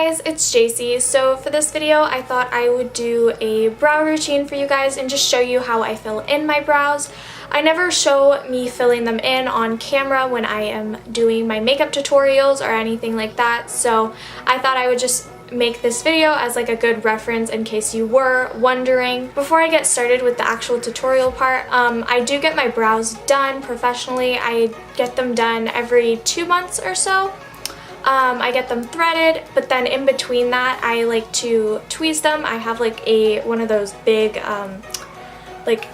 guys, it's Jacie. So for this video, I thought I would do a brow routine for you guys and just show you how I fill in my brows. I never show me filling them in on camera when I am doing my makeup tutorials or anything like that, so I thought I would just make this video as like a good reference in case you were wondering. Before I get started with the actual tutorial part, I do get my brows done professionally. I get them done every 2 months or so. I get them threaded, but then in between that I like to tweeze them. I have like one of those big like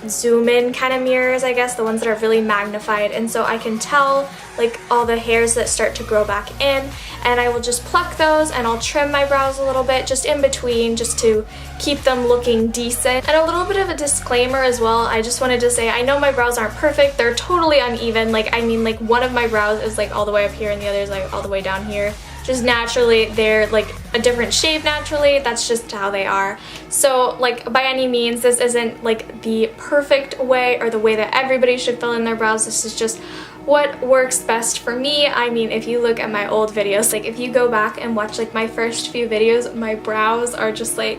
zoom in kind of mirrors, I guess, the ones that are really magnified, and so I can tell like all the hairs that start to grow back in, and I will just pluck those and I'll trim my brows a little bit just in between just to keep them looking decent. And a little bit of a disclaimer as well, I just wanted to say I know my brows aren't perfect, they're totally uneven. Like, I mean, like one of my brows is like all the way up here and the other is like all the way down here. Just naturally, they're like a different shape naturally, that's just how they are. So like by any means, this isn't like the perfect way or the way that everybody should fill in their brows. This is just what works best for me. I mean, if you look at my old videos, like if you go back and watch like my first few videos, my brows are just like...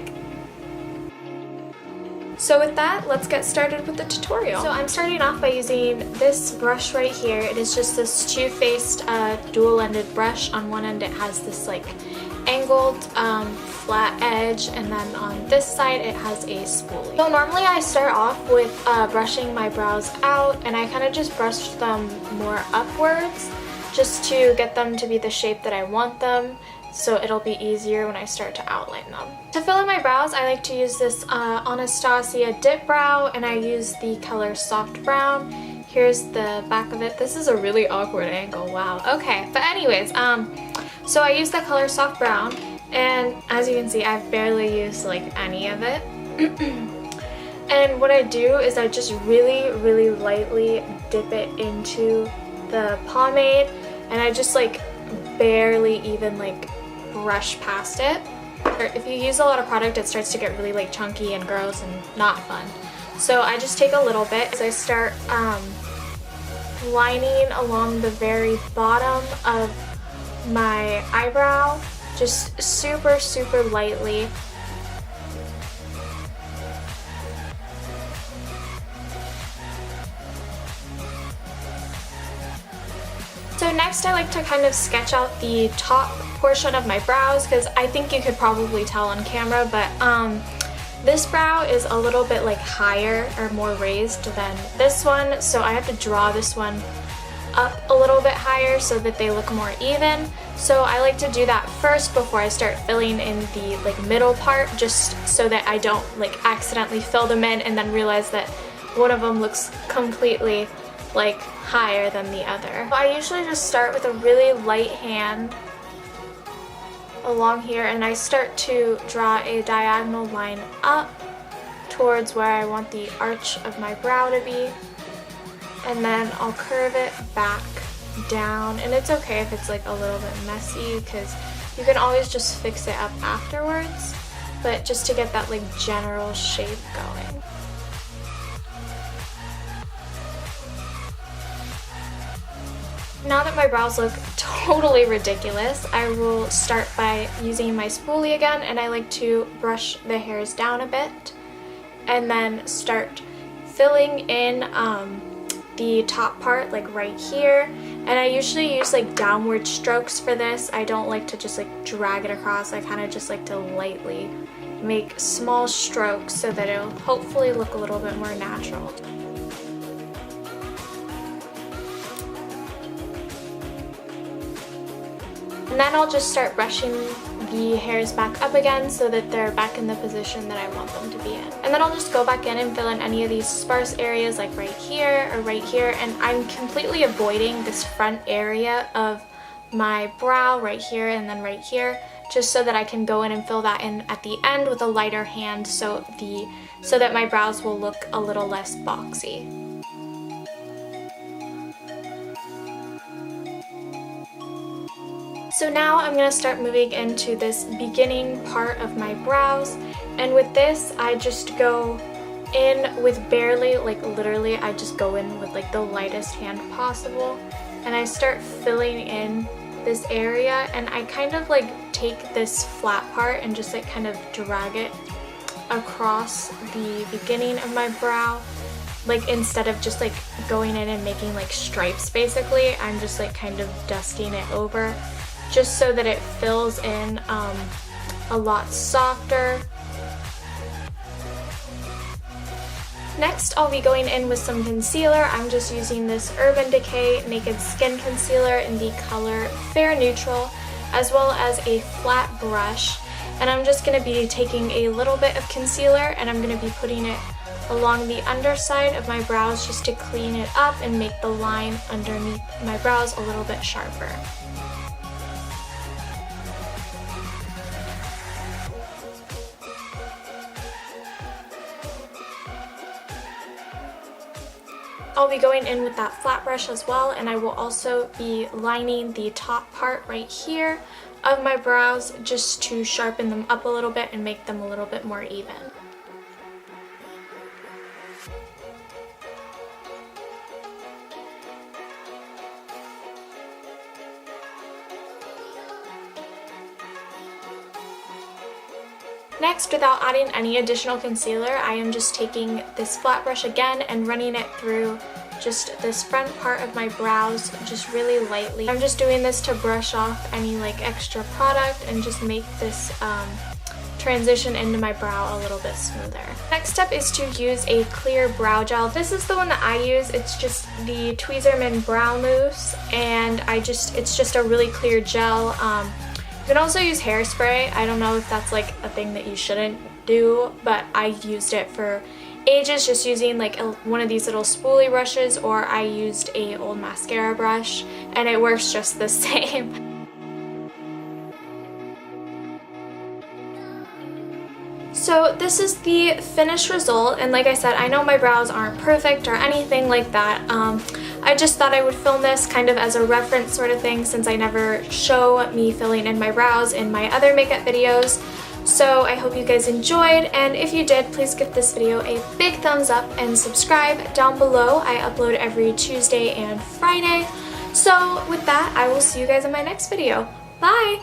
So with that, let's get started with the tutorial. So I'm starting off by using this brush right here. It is just this two-faced dual-ended brush. On one end it has this like angled flat edge, and then on this side it has a spoolie. So normally I start off with brushing my brows out, and I kind of just brush them more upwards just to get them to be the shape that I want them, so it'll be easier when I start to outline them. To fill in my brows, I like to use this Anastasia Dipbrow, and I use the color Soft Brown. Here's the back of it. This is a really awkward angle, wow. Okay, but anyways, so I use the color Soft Brown, and as you can see, I've barely used like any of it. And what I do is I just really lightly dip it into the pomade, and I just like barely even like brush past it. If you use a lot of product, it starts to get really like chunky and gross and not fun. So I just take a little bit. So I start lining along the very bottom of my eyebrow, just super lightly. So next I like to kind of sketch out the top portion of my brows, because I think you could probably tell on camera, but this brow is a little bit like higher or more raised than this one, so I have to draw this one up a little bit higher so that they look more even. So I like to do that first before I start filling in the like middle part, just so that I don't like accidentally fill them in and then realize that one of them looks completely like higher than the other. I usually just start with a really light hand along here, and I start to draw a diagonal line up towards where I want the arch of my brow to be, and then I'll curve it back down. And it's okay if it's like a little bit messy, because you can always just fix it up afterwards, but just to get that like general shape going. Now that my brows look totally ridiculous, I will start by using my spoolie again, and I like to brush the hairs down a bit and then start filling in the top part like right here. And I usually use like downward strokes for this. I don't like to just like drag it across. I kind of just like to lightly make small strokes so that it'll hopefully look a little bit more natural. And then I'll just start brushing the hairs back up again so that they're back in the position that I want them to be in. And then I'll just go back in and fill in any of these sparse areas like right here or right here. And I'm completely avoiding this front area of my brow right here and then right here, just so that I can go in and fill that in at the end with a lighter hand, so that my brows will look a little less boxy. So now I'm going to start moving into this beginning part of my brows, and with this I just go in with barely, like literally I just go in with like the lightest hand possible, and I start filling in this area, and I kind of like take this flat part and just like kind of drag it across the beginning of my brow. Like instead of just like going in and making like stripes basically, I'm just like kind of dusting it over just so that it fills in a lot softer. Next, I'll be going in with some concealer. I'm just using this Urban Decay Naked Skin Concealer in the color Fair Neutral, as well as a flat brush. And I'm just going to be taking a little bit of concealer and I'm going to be putting it along the underside of my brows just to clean it up and make the line underneath my brows a little bit sharper. I'll be going in with that flat brush as well, and I will also be lining the top part right here of my brows just to sharpen them up a little bit and make them a little bit more even. Next, without adding any additional concealer, I am just taking this flat brush again and running it through just this front part of my brows just really lightly. I'm just doing this to brush off any like extra product and just make this transition into my brow a little bit smoother. Next step is to use a clear brow gel. This is the one that I use. It's just the Tweezerman Brow Mousse, and it's just a really clear gel. You can also use hairspray. I don't know if that's like a thing that you shouldn't do, but I used it for ages just using like one of these little spoolie brushes, or I used a old mascara brush, and it works just the same. So this is the finished result, and like I said, I know my brows aren't perfect or anything like that. I just thought I would film this kind of as a reference sort of thing, since I never show me filling in my brows in my other makeup videos. So I hope you guys enjoyed, and if you did, please give this video a big thumbs up and subscribe down below. I upload every Tuesday and Friday. So with that, I will see you guys in my next video. Bye!